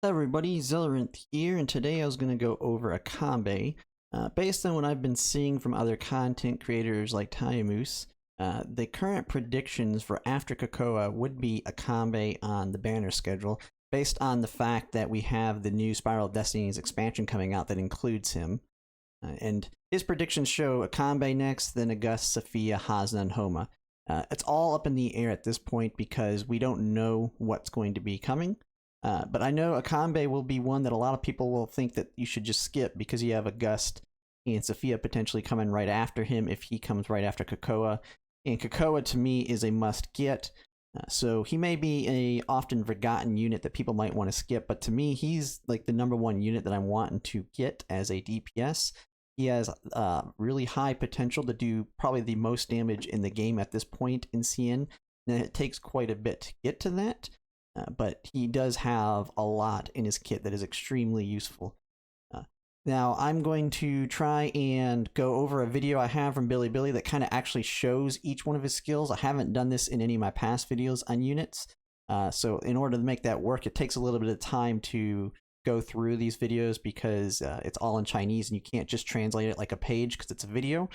Everybody, Zelleranth here, and today I was going to go over Acambe. Based on what I've been seeing from other content creators like Tayamoose, the current predictions for after Cocoa would be Acambe on the banner schedule, based on the fact that we have the new Spiral of Destinies expansion coming out that includes him. And his predictions show Acambe next, then August, Saffiyah, Hasna, and Homa. It's all up in the air at this point because we don't know what's going to be coming. But I know Acambe will be one that a lot of people will think that you should just skip because you have August and Saffiyah potentially coming right after him if he comes right after Cocoa. And Cocoa to me is a must get. So he may be a often forgotten unit that people might want to skip, but to me he's like the #1 unit that I'm wanting to get as a DPS. He has really high potential to do probably the most damage in the game at this point in CN. And it takes quite a bit to get to that. But he does have a lot in his kit that is extremely useful. Now, I'm going to try and go over a video I have from Billy that kind of actually shows each one of his skills. I haven't done this in any of my past videos on units. So in order to make that work, it takes a little bit of time to go through these videos because it's all in Chinese and you can't just translate it like a page because it's a video.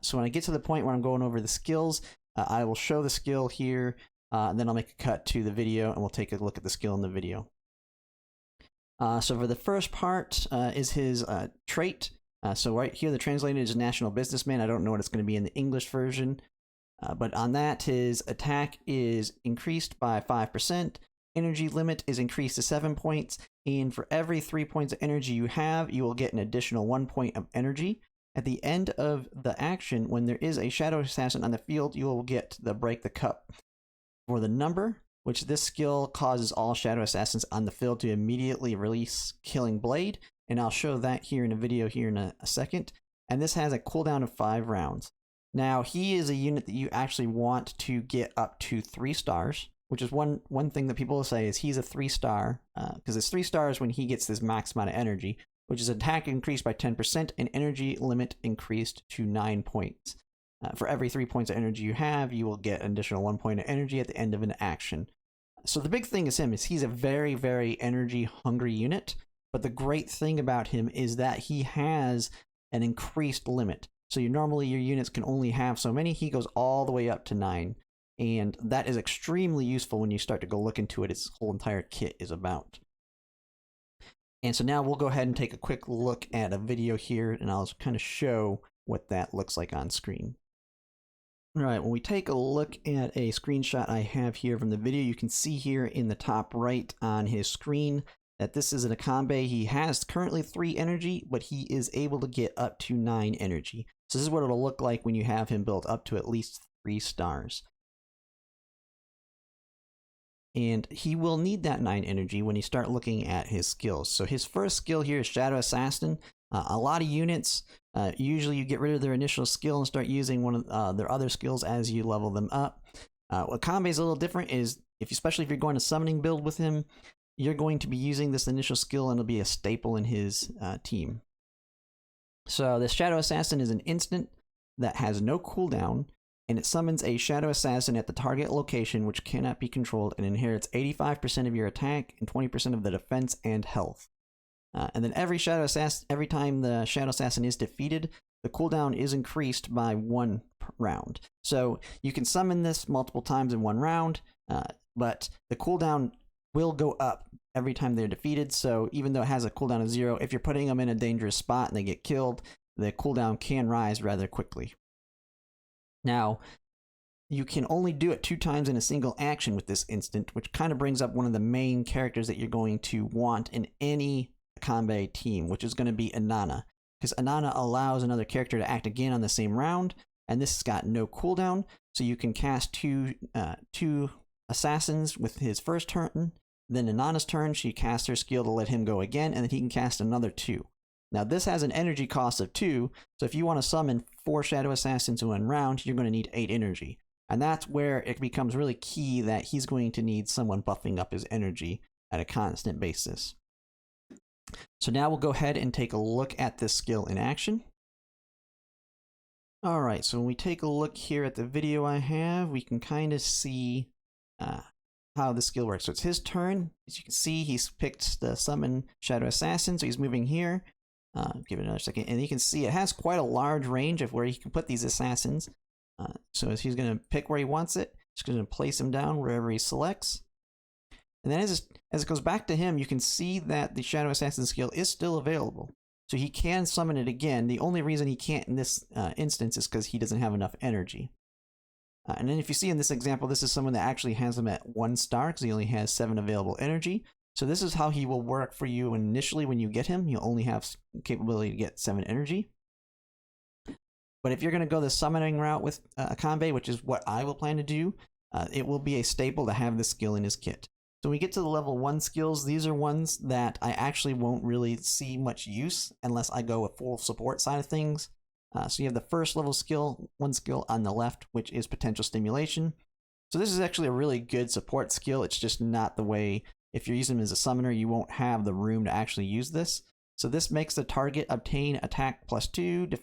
So when I get to the point where I'm going over the skills, I will show the skill here. And then I'll make a cut to the video and we'll take a look at the skill in the video. So for the first part is his trait. So right here, the translated is National Businessman. I don't know what it's going to be in the English version. But on that, his attack is increased by 5%. Energy limit is increased to 7 points. And for every 3 points of energy you have, you will get an additional 1 point of energy. At the end of the action, when there is a Shadow Assassin on the field, you will get the Break the Cup. For the number, which this skill causes all Shadow Assassins on the field to immediately release Killing Blade, and I'll show that here in a video here in a second. And this has a cooldown of 5 rounds. Now, he is a unit that you actually want to get up to 3 stars, which is one thing that people will say is he's a 3-star, because it's 3 stars when he gets this max amount of energy, which is attack increased by 10% and energy limit increased to 9 points. For every 3 points of energy you have, you will get an additional 1 point of energy at the end of an action. So the big thing is he's a very, very energy hungry unit, but the great thing about him is that he has an increased limit. So normally your units can only have so many, he goes all the way up to 9. And that is extremely useful when you start to go look into it. His whole entire kit is about. And so now we'll go ahead and take a quick look at a video here, and I'll kind of show what that looks like on screen. All right, when we take a look at a screenshot I have here from the video, you can see here in the top right on his screen that this is an Acambe. He has currently 3 energy, but he is able to get up to 9 energy. So this is what it'll look like when you have him built up to at least 3 stars. And he will need that 9 energy when you start looking at his skills. So his first skill here is Shadow Assassin. A lot of units, usually you get rid of their initial skill and start using one of their other skills as you level them up. What Acambe is a little different is, especially if you're going to summoning build with him, you're going to be using this initial skill and it'll be a staple in his team. So this Shadow Assassin is an instant that has no cooldown, and it summons a Shadow Assassin at the target location which cannot be controlled and inherits 85% of your attack and 20% of the defense and health. And then every time the Shadow Assassin is defeated, the cooldown is increased by 1 round. So you can summon this multiple times in 1 round, but the cooldown will go up every time they're defeated. So even though it has a cooldown of 0, if you're putting them in a dangerous spot and they get killed, the cooldown can rise rather quickly. Now, you can only do it 2 times in a single action with this instant, which kind of brings up one of the main characters that you're going to want in any Acambe team, which is going to be Inanna, because Inanna allows another character to act again on the same round, and this has got no cooldown, so you can cast two assassins with his first turn, then Inanna's turn, she casts her skill to let him go again, and then he can cast another 2. Now this has an energy cost of 2, so if you want to summon 4 Shadow Assassins in 1 round, you're going to need 8 energy, and that's where it becomes really key that he's going to need someone buffing up his energy at a constant basis. So now we'll go ahead and take a look at this skill in action. Alright, so when we take a look here at the video I have, we can kind of see how the skill works. So it's his turn. As you can see, he's picked the summon Shadow Assassin, so he's moving here. Give it another second, and you can see it has quite a large range of where he can put these assassins. So as he's going to pick where he wants it, he's going to place him down wherever he selects. And then as it goes back to him, you can see that the Shadow Assassin skill is still available. So he can summon it again. The only reason he can't in this instance is because he doesn't have enough energy. And then if you see in this example, this is someone that actually has him at 1 star because he only has 7 available energy. So this is how he will work for you initially when you get him. You'll only have capability to get 7 energy. But if you're going to go the summoning route with Acambe, which is what I will plan to do, it will be a staple to have this skill in his kit. So when we get to the level 1 skills, these are ones that I actually won't really see much use unless I go a full support side of things. So you have the first level skill, 1 skill on the left, which is Potential Stimulation. So this is actually a really good support skill. It's just not the way, if you're using him as a summoner, you won't have the room to actually use this. So this makes the target obtain attack +2,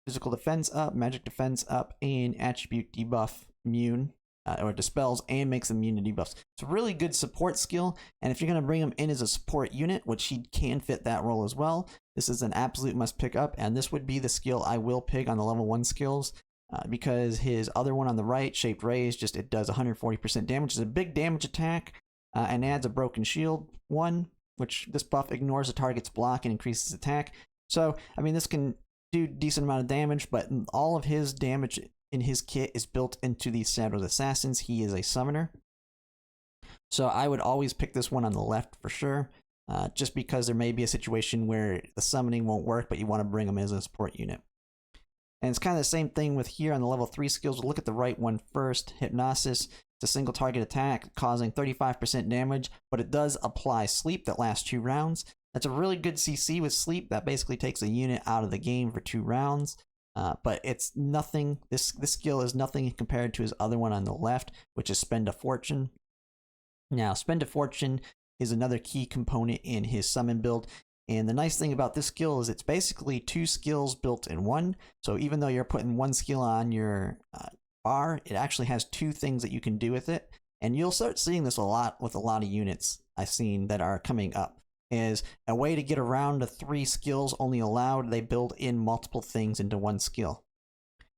physical defense up, magic defense up, and attribute debuff immune, or dispels and makes them immune to debuffs. It's a really good support skill, and if you're going to bring him in as a support unit, which he can fit that role as well, this is an absolute must pick up, and this would be the skill I will pick on the level 1 skills, because his other one on the right, Shaped Rays, it does 140% damage. It's a big damage attack, and adds a Broken Shield 1, which this buff ignores the target's block and increases attack. So, I mean, this can do a decent amount of damage, but all of his damage in his kit is built into these Shadow Assassins. He is a summoner. So I would always pick this one on the left for sure, just because there may be a situation where the summoning won't work, but you want to bring him as a support unit. And it's kind of the same thing with here on the level 3 skills. We'll look at the right one first. Hypnosis. It's a single target attack causing 35% damage, but it does apply sleep that lasts 2 rounds. That's a really good CC with sleep. That basically takes a unit out of the game for 2 rounds. But it's nothing, this skill is nothing compared to his other one on the left, which is Spend a Fortune. Now, Spend a Fortune is another key component in his summon build. And the nice thing about this skill is it's basically 2 skills built in one. So even though you're putting 1 skill on your bar, it actually has 2 things that you can do with it. And you'll start seeing this a lot with a lot of units I've seen that are coming up. Is a way to get around the 3 skills only allowed. They build in multiple things into 1 skill.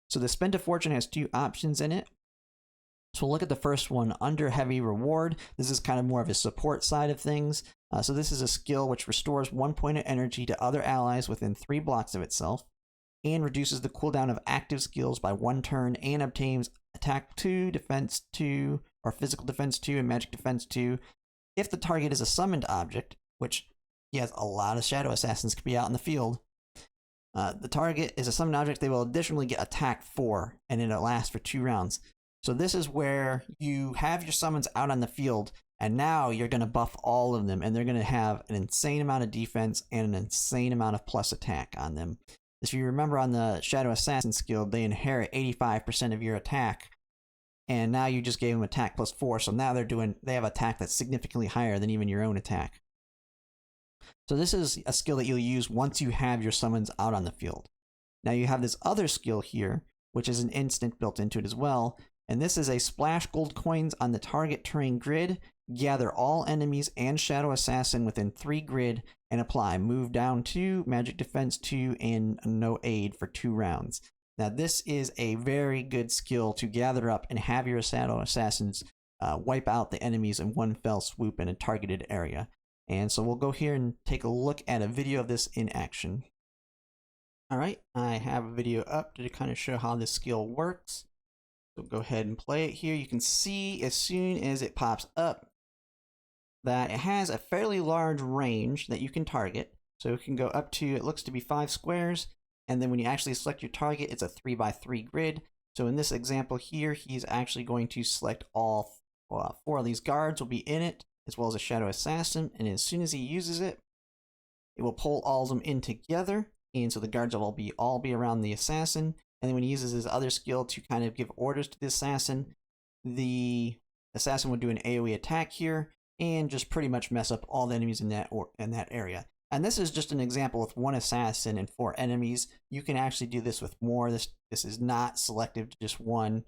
So the Spend a Fortune has 2 options in it. So we'll look at the first one, Under Heavy Reward. This is kind of more of a support side of things. So this is a skill which restores 1 point of energy to other allies within 3 blocks of itself, and reduces the cooldown of active skills by 1 turn, and obtains attack 2, defense 2, or physical defense 2, and magic defense 2 if the target is a summoned object, which he has a lot of Shadow Assassins can be out in the field. The target is a summoned object. They will additionally get attack 4, and it'll last for 2 rounds. So this is where you have your summons out on the field, and now you're going to buff all of them, and they're going to have an insane amount of defense and an insane amount of plus attack on them. If you remember on the Shadow Assassin skill, they inherit 85% of your attack, and now you just gave them attack +4, so now they have attack that's significantly higher than even your own attack. So this is a skill that you'll use once you have your summons out on the field. Now you have this other skill here, which is an instant built into it as well, and this is a splash gold coins on the target terrain grid, gather all enemies and Shadow Assassin within 3 grid, and apply move down 2, magic defense 2, and no aid for 2 rounds. Now this is a very good skill to gather up and have your Shadow Assassins wipe out the enemies in one fell swoop in a targeted area. And so we'll go here and take a look at a video of this in action. Alright, I have a video up to kind of show how this skill works. So go ahead and play it here. You can see as soon as it pops up that it has a fairly large range that you can target. So it can go up to, it looks to be 5 squares. And then when you actually select your target, it's a 3x3 grid. So in this example here, he's actually going to select all 4 of these guards will be in it, as well as a Shadow Assassin, and as soon as he uses it, it will pull all of them in together, and so the guards will all be around the assassin. And then when he uses his other skill to kind of give orders to the assassin will do an AoE attack here, and just pretty much mess up all the enemies in that area. And this is just an example with 1 assassin and 4 enemies. You can actually do this with more. This is not selective to just 1.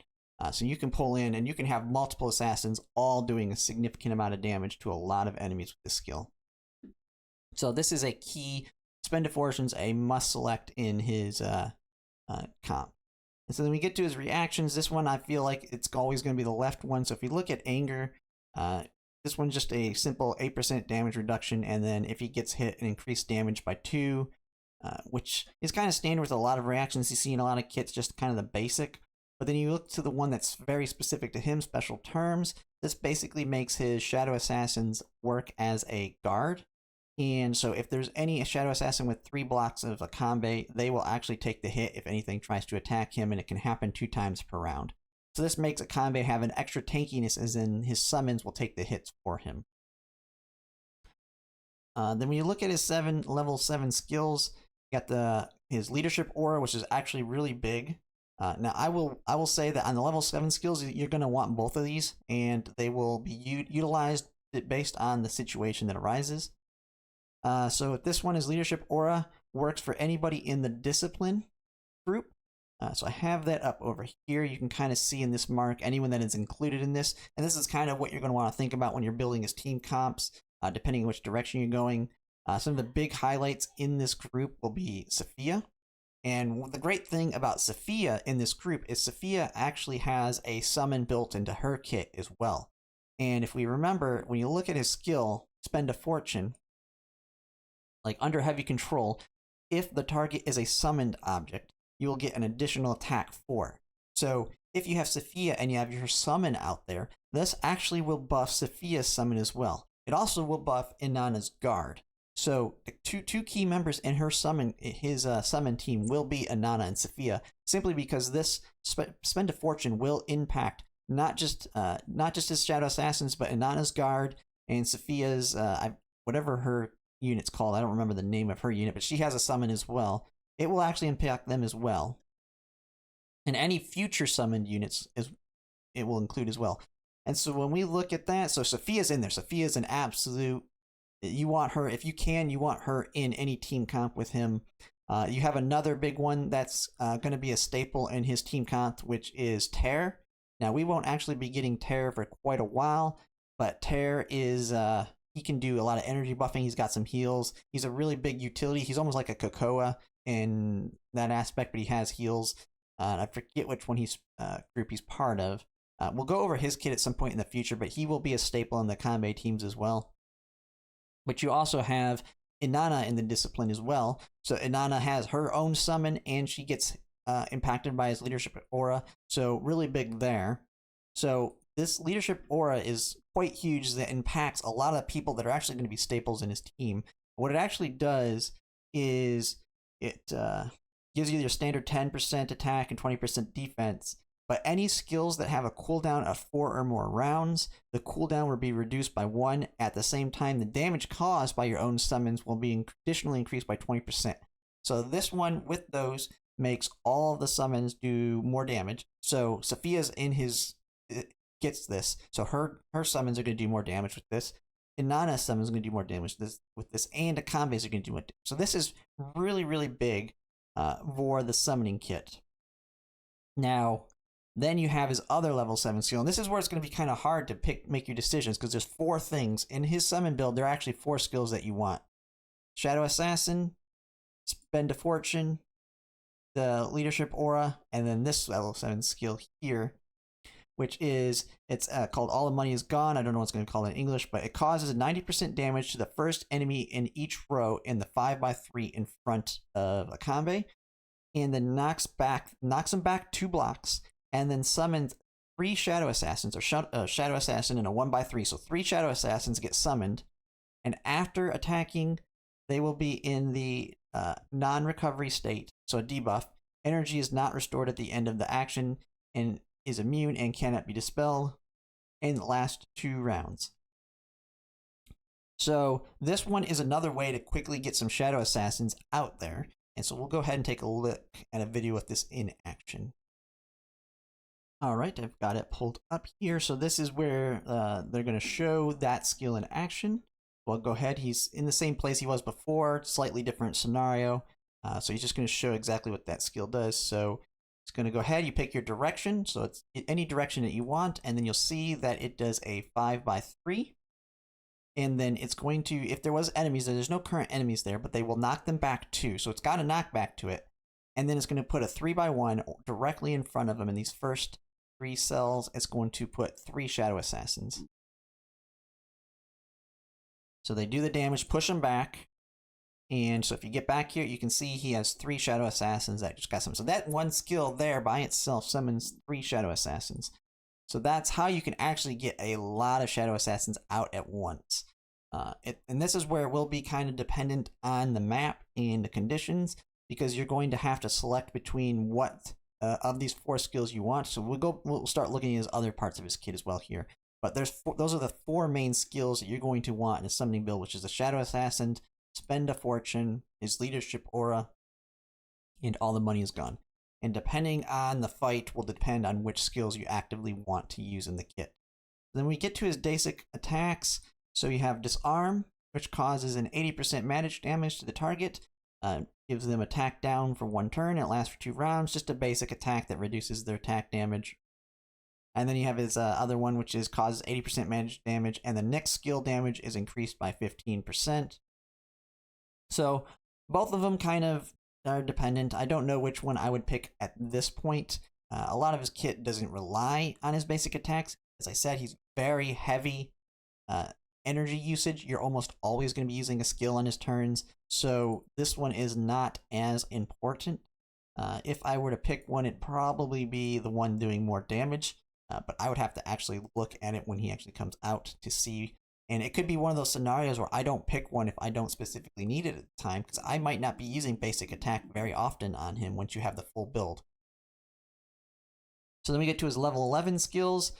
So you can pull in and you can have multiple assassins all doing a significant amount of damage to a lot of enemies with this skill. So this is a key. Spend a Fortune's a must select in his comp. And so then we get to his reactions. This one I feel like it's always going to be the left one. So if you look at Anger, this one's just a simple 8% damage reduction, and then if he gets hit, an increased damage by 2, which is kind of standard with a lot of reactions you see in a lot of kits, just kind of the basic. But then you look to the one that's very specific to him, Special Terms. This basically makes his Shadow Assassins work as a guard. And so if there's any Shadow Assassin with 3 blocks of Acambe, they will actually take the hit if anything tries to attack him, and it can happen 2 times per round. So this makes Acambe have an extra tankiness, as in his summons will take the hits for him. Then when you look at his level 7 skills, you got his Leadership Aura, which is actually really big. Now I will say that on the level 7 skills, you're going to want both of these, and they will be utilized based on the situation that arises. So this one is Leadership Aura, works for anybody in the Discipline group. So I have that up over here. You can kind of see in this mark anyone that is included in this. And this is kind of what you're going to want to think about when you're building his team comps, depending on which direction you're going. Some of the big highlights in this group will be Saffiyah. And the great thing about Saffiyah in this group is Saffiyah actually has a summon built into her kit as well. And if we remember, when you look at his skill, Spend a Fortune, like under Heavy Control, if the target is a summoned object, you will get an additional attack 4. So if you have Saffiyah and you have your summon out there, this actually will buff Saffiyah's summon as well. It also will buff Inanna's guard. So the two key members in her summon, his summon team, will be Inanna and Saffiyah, simply because this Spend a Fortune will impact not just his Shadow Assassins, but Inanna's guard and Saffiyah's whatever her unit's called. I don't remember the name of her unit, but she has a summon as well. It will actually impact them as well. And any future summoned units it will include as well. And so when we look at that, so Saffiyah's in there. Saffiyah's an absolute, you want her, if you can, you want her in any team comp with him. You have another big one that's going to be a staple in his team comp, which is Tear. Now, we won't actually be getting Tear for quite a while, but Tear is, he can do a lot of energy buffing. He's got some heals. He's a really big utility. He's almost like a Cocoa in that aspect, but he has heals. I forget which one group he's part of. We'll go over his kit at some point in the future, but he will be a staple in the Acambe teams as well. But you also have Inanna in the Discipline as well. So Inanna has her own summon, and she gets impacted by his Leadership Aura. So really big there. So this Leadership Aura is quite huge, that impacts a lot of people that are actually going to be staples in his team. What it actually does is it gives you your standard 10% attack and 20% defense, but any skills that have a cooldown of 4 or more rounds, the cooldown will be reduced by 1. At the same time, the damage caused by your own summons will be additionally increased by 20%. So this one, with those, makes all of the summons do more damage. So Saffiyah's in his gets this, so her summons are going to do more damage with this. Inanna's summons are going to do more damage with this, and Acambe's are going to do more damage. So this is really, really big for the summoning kit. Now, then you have his other level 7 skill, and this is where it's going to be kind of hard to make your decisions, because there's 4 things. In his summon build, there are actually 4 skills that you want. Shadow Assassin, Spend a Fortune, the Leadership Aura, and then this level 7 skill here, which is, it's called All the Money is Gone. I don't know what it's going to call it in English, but it causes 90% damage to the first enemy in each row in the 5x3 in front of Acambe, and then knocks them back 2 blocks, and then summons 3 Shadow Assassins, or Shadow Assassin in a 1x3. So 3 Shadow Assassins get summoned, and after attacking, they will be in the non-recovery state, so a debuff. Energy is not restored at the end of the action, and is immune and cannot be dispelled in the last 2 rounds. So this one is another way to quickly get some Shadow Assassins out there. And so we'll go ahead and take a look at a video with this in action. All right, I've got it pulled up here. So this is where they're going to show that skill in action. Well, go ahead. He's in the same place he was before, slightly different scenario. So he's just going to show exactly what that skill does. So It's going to go ahead, you pick your direction, so it's any direction that you want, and then you'll see that it does a 5x3. And then it's going to, if there was enemies, there's no current enemies there, but they will knock them back too. So it's got a knockback to it. And then it's going to put a 3x1 directly in front of them. In these first 3 cells, it's going to put 3 Shadow Assassins. So they do the damage, push them back. And so if you get back here, you can see he has 3 Shadow Assassins that just got some. So that one skill there by itself summons 3 Shadow Assassins. So that's how you can actually get a lot of Shadow Assassins out at once. And this is where it will be kind of dependent on the map and the conditions, because you're going to have to select between what of these 4 skills you want. So we'll start looking at his other parts of his kit as well here. But those are the 4 main skills that you're going to want in a summoning build, which is the Shadow Assassin, Spend a Fortune, his Leadership Aura, and all the money is gone. And depending on the fight will depend on which skills you actively want to use in the kit. Then we get to his basic attacks. So you have Disarm, which causes an 80% magic damage to the target. Gives them attack down for 1 turn. It lasts for 2 rounds. Just a basic attack that reduces their attack damage. And then you have his other one, which is causes 80% magic damage. And the next skill damage is increased by 15%. So both of them kind of are dependent. I don't know which one I would pick at this point. A lot of his kit doesn't rely on his basic attacks. As I said, he's very heavy energy usage. You're almost always going to be using a skill on his turns. So this one is not as important. If I were to pick one, it'd probably be the one doing more damage. But I would have to actually look at it when he actually comes out to see. And it could be one of those scenarios where I don't pick one if I don't specifically need it at the time, because I might not be using basic attack very often on him once you have the full build. So then we get to his level 11 skills.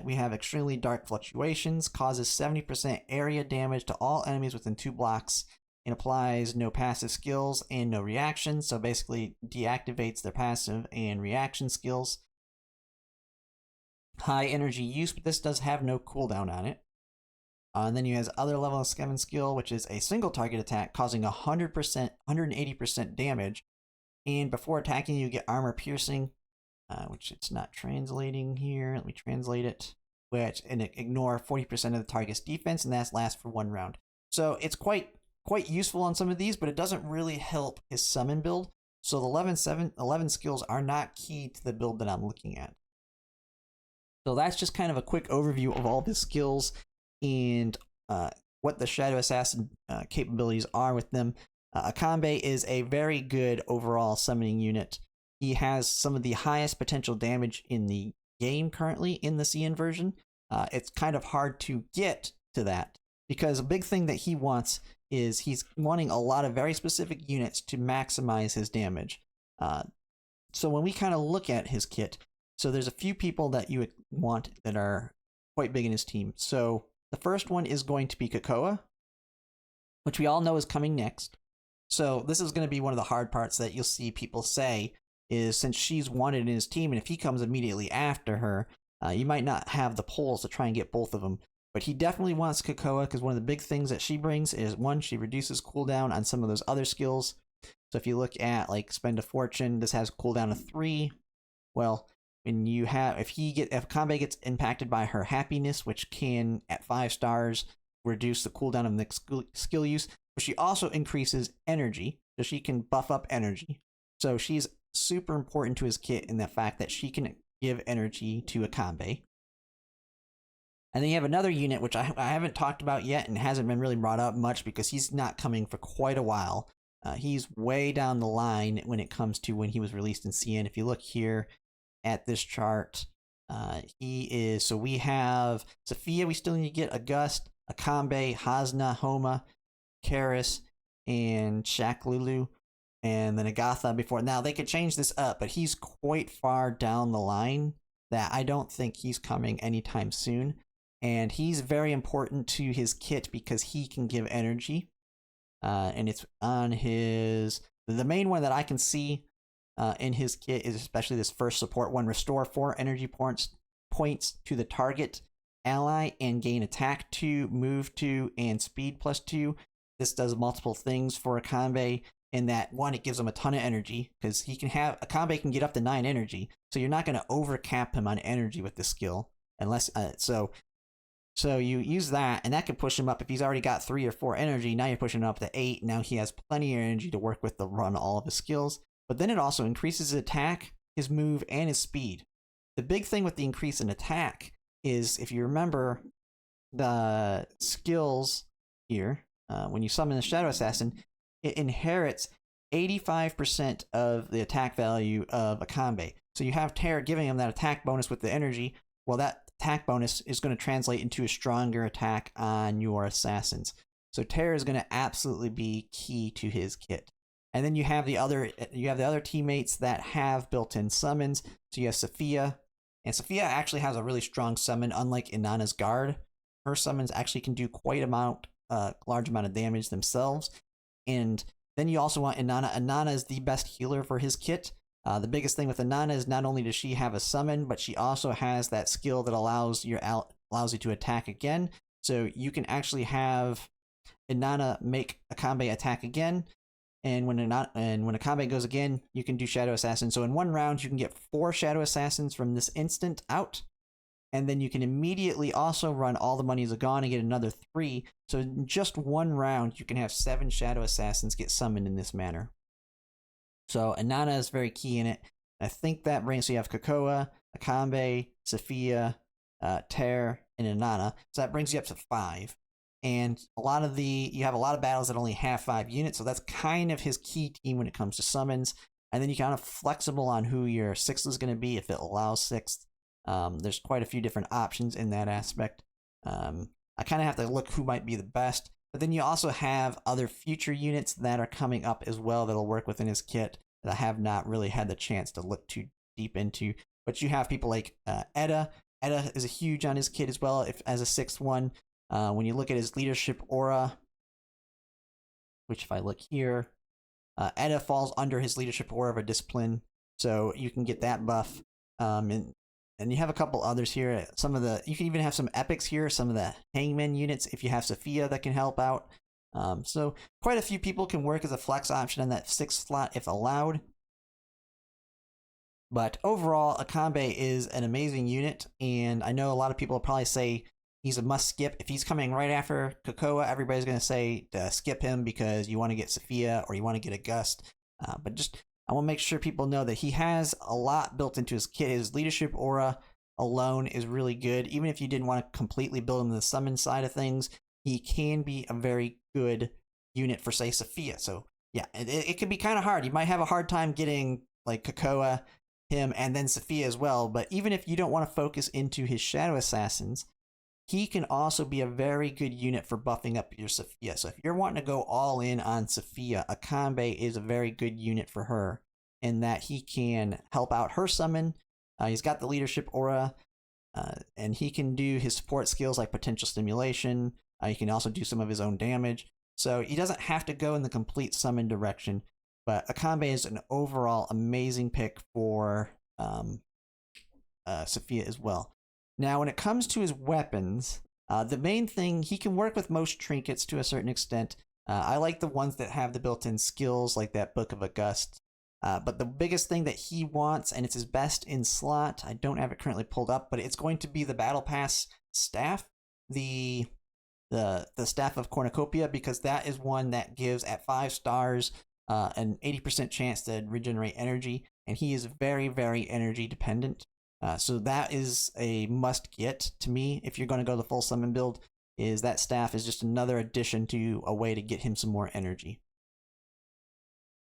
We have Extremely Dark Fluctuations, causes 70% area damage to all enemies within 2 blocks, and applies no passive skills and no reactions, so basically deactivates their passive and reaction skills. High energy use, but this does have no cooldown on it. And then you have other level 7 skill, which is a single target attack, causing 100%, 180% damage. And before attacking, you get armor piercing, which it's not translating here. Let me translate it. And ignore 40% of the target's defense, and that lasts for 1 round. So it's quite useful on some of these, but it doesn't really help his summon build. So the 11 skills are not key to the build that I'm looking at. So that's just kind of a quick overview of all of his skills and what the Shadow Assassin capabilities are with them. Acambe is a very good overall summoning unit. He has some of the highest potential damage in the game currently in the CN version. It's kind of hard to get to that, because a big thing that he wants is he's wanting a lot of very specific units to maximize his damage. So when we kind of look at his kit, so there's a few people that you would want that are quite big in his team. So the first one is going to be Cocoa, which we all know is coming next. So this is going to be one of the hard parts that you'll see people say, is since she's wanted in his team, and if he comes immediately after her, you might not have the pulls to try and get both of them. But he definitely wants Cocoa, because one of the big things that she brings is, 1, she reduces cooldown on some of those other skills. So if you look at like Spend a Fortune, this has cooldown of 3. Well, when you have, if Acambe gets impacted by her happiness, which can at 5 stars reduce the cooldown of the skill use, but she also increases energy, so she can buff up energy. So she's super important to his kit in the fact that she can give energy to Acambe. And then you have another unit, which I haven't talked about yet and hasn't been really brought up much because he's not coming for quite a while. He's way down the line when it comes to when he was released in CN. If you look here at this chart, so we have Saffiyah, we still need to get August, Acambe, Hasna, Homa, Karis, and Shaklulu, and then Agatha before. Now, they could change this up, but he's quite far down the line that I don't think he's coming anytime soon. And he's very important to his kit because he can give energy. And it's on his... The main one that I can see in his kit is especially this first support one. Restore 4 energy points to the target ally and gain attack 2, move 2, and speed +2. This does multiple things for Acambe. in that one, it gives him a ton of energy because Acambe can get up to 9 energy, so you're not going to overcap him on energy with the skill unless so you use that, and that can push him up if he's already got 3 or 4 energy. Now you're pushing him up to 8. Now he has plenty of energy to work with to run all of his skills. But then it also increases his attack, his move, and his speed. The big thing with the increase in attack is, if you remember the skills here, when you summon the Shadow Assassin, it inherits 85% of the attack value of Acambe. So you have Terror giving him that attack bonus with the energy. Well, that attack bonus is going to translate into a stronger attack on your assassins. So Terror is going to absolutely be key to his kit. And then you have the other teammates that have built-in summons. So you have Saffiyah, and Saffiyah actually has a really strong summon, unlike Inanna's guard. Her summons actually can do quite large amount of damage themselves. And then you also want Inanna. Inanna is the best healer for his kit. The biggest thing with Inanna is not only does she have a summon, but she also has that skill that allows you to attack again. So you can actually have Inanna make Acambe attack again, and when Acambe goes again, you can do Shadow Assassin. So in one round, you can get 4 Shadow Assassins from this instant out, and then you can immediately also run All the Monies Are Gone and get another 3. So in just one round, you can have 7 Shadow Assassins get summoned in this manner. So Inanna is very key in it. I think that brings, so you have Cocoa, Acambe, Saffiyah, Terror, and Inanna. So that brings you up to 5. And you have a lot of battles that only have 5 units, so that's kind of his key team when it comes to summons. And then you're kind of flexible on who your 6th is going to be if it allows 6th. There's quite a few different options in that aspect. I kind of have to look who might be the best. But then you also have other future units that are coming up as well that'll work within his kit that I have not really had the chance to look too deep into. But you have people like Edda. Edda is a huge on his kit as well, as a 6th one. When you look at his leadership aura, which if I look here, Edda falls under his leadership aura of a discipline, so you can get that buff. And you have a couple others here. You can even have some epics here, some of the hangman units if you have Saffiyah that can help out. So quite a few people can work as a flex option on that 6th slot if allowed. But overall, Acambe is an amazing unit, and I know a lot of people will probably say he's a must skip. If he's coming right after Cocoa, everybody's going to say to skip him because you want to get Saffiyah or you want to get a Gust. But I want to make sure people know that he has a lot built into his kit. His leadership aura alone is really good. Even if you didn't want to completely build him the summon side of things, he can be a very good unit for, say, Saffiyah. So yeah, it can be kind of hard. You might have a hard time getting like Cocoa, him, and then Saffiyah as well. But even if you don't want to focus into his Shadow Assassins, he can also be a very good unit for buffing up your Saffiyah. So if you're wanting to go all in on Saffiyah, Acambe is a very good unit for her in that he can help out her summon. He's got the leadership aura, and he can do his support skills like potential stimulation. He can also do some of his own damage. So he doesn't have to go in the complete summon direction. But Acambe is an overall amazing pick for Saffiyah as well. Now, when it comes to his weapons, the main thing, he can work with most trinkets to a certain extent. I like the ones that have the built-in skills, like that Book of August. But the biggest thing that he wants, and it's his best in slot, I don't have it currently pulled up, but it's going to be the Battle Pass staff, the Staff of Cornucopia, because that is one that gives at 5 stars an 80% chance to regenerate energy, and he is very, very energy dependent. So that is a must get to me if you're going to go the full summon build. Is that staff is just another addition to a way to get him some more energy.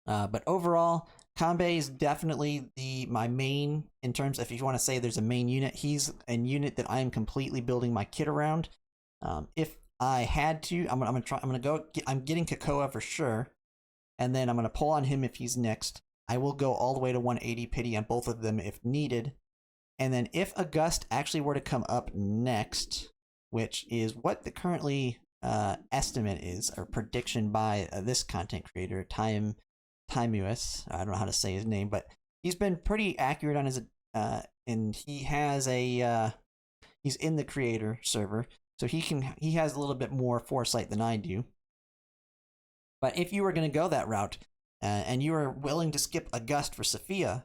But overall, Acambe is definitely my main in terms of, if you want to say there's a main unit, he's a unit that I am completely building my kit around. If I had to, I'm getting Cocoa for sure, and then I'm gonna pull on him if he's next. I will go all the way to 180 pity on both of them if needed. And then if August actually were to come up next, which is what the currently estimate is, or prediction by this content creator, Timeus, I don't know how to say his name, but he's been pretty accurate on his, and he has he's in the creator server, so he has a little bit more foresight than I do. But if you were going to go that route, and you are willing to skip a gust for Saffiyah,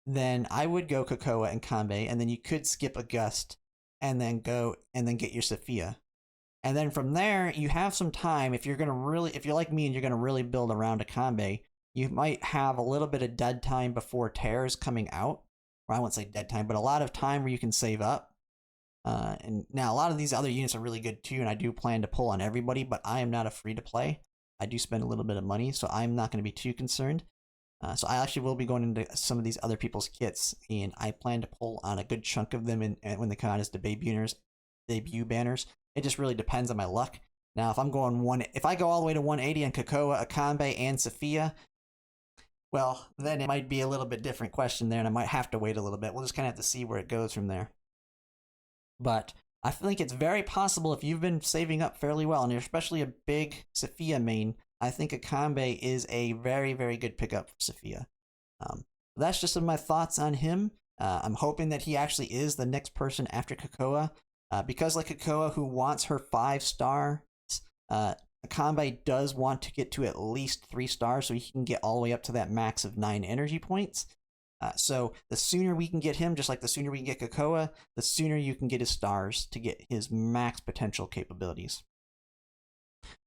then I would go Cocoa and Acambe, and then you could skip a gust and then get your Saffiyah. And then from there, you have some time. If you're like me and you're gonna really build around Acambe, you might have a little bit of dead time before tears coming out. Or I won't say dead time, but a lot of time where you can save up. And now a lot of these other units are really good too, and I do plan to pull on everybody, but I am not a free to play. I do spend a little bit of money, so I'm not going to be too concerned. So I actually will be going into some of these other people's kits, and I plan to pull on a good chunk of them when they come out as debut banners. It just really depends on my luck. Now, if I go all the way to 180 on Cocoa, Acambe, and Saffiyah, well, then it might be a little bit different question there, and I might have to wait a little bit. We'll just kind of have to see where it goes from there. But I think it's very possible if you've been saving up fairly well, and you're especially a big Saffiyah main, I think Acambe is a very, very good pickup for Saffiyah. That's just some of my thoughts on him. I'm hoping that he actually is the next person after Cocoa. Because like Cocoa, who wants her 5 stars, Acambe does want to get to at least 3 stars so he can get all the way up to that max of 9 energy points. So the sooner we can get him, just like the sooner we can get Cocoa, the sooner you can get his stars to get his max potential capabilities.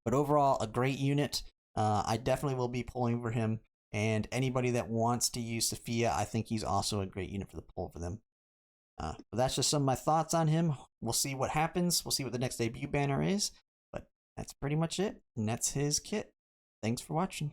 But overall, a great unit. I definitely will be pulling for him. And anybody that wants to use Saffiyah, I think he's also a great unit for the pull for them. But that's just some of my thoughts on him. We'll see what happens. We'll see what the next debut banner is. But that's pretty much it. And that's his kit. Thanks for watching.